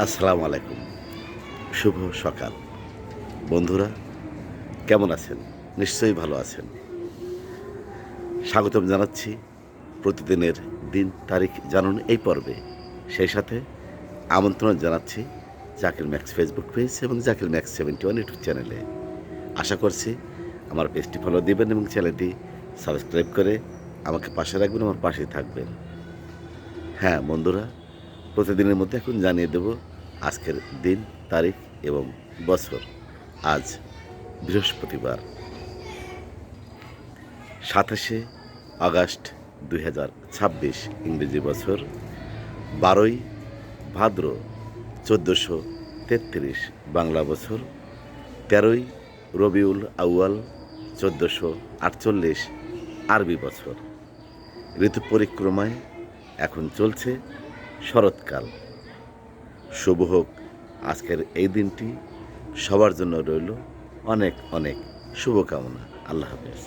আসসালামু আলাইকুম। শুভ সকাল। বন্ধুরা কেমন আছেন? নিশ্চয়ই ভালো আছেন। স্বাগতম জানাচ্ছি প্রতিদিনের দিন তারিখ জানুন এই পর্বে। সেই সাথে আমন্ত্রণ জানাচ্ছি জাকির ম্যাক্স ফেসবুক পেজ এবং জাকির ম্যাক্স 71 ইউটিউব চ্যানেলে। আশা করছি আমার পেজটি ফলো দিবেন এবং চ্যানেলটি সাবস্ক্রাইব করে আমাকে পাশে রাখবেন, আমার পাশেই থাকবেন। হ্যাঁ, বন্ধুরা প্রতিদিনের মধ্যে এখন জানিয়ে দেব আজকের দিন, তারিখ এবং বছর। আজ বৃহস্পতিবার ২৭শে আগস্ট ২০২৬ ইংরেজি বছর ১২ই ভাদ্র ১৪৩৩ বাংলা বছর ১৩ই রবিউল আউয়াল ১৪৪৮ আরবি বছর। ঋতু পরিক্রমায় এখন চলছে শরৎকাল। শুভ হোক আজকের এই দিনটি, সবার জন্য রইল অনেক অনেক শুভকামনা। আল্লাহ হাফেজ।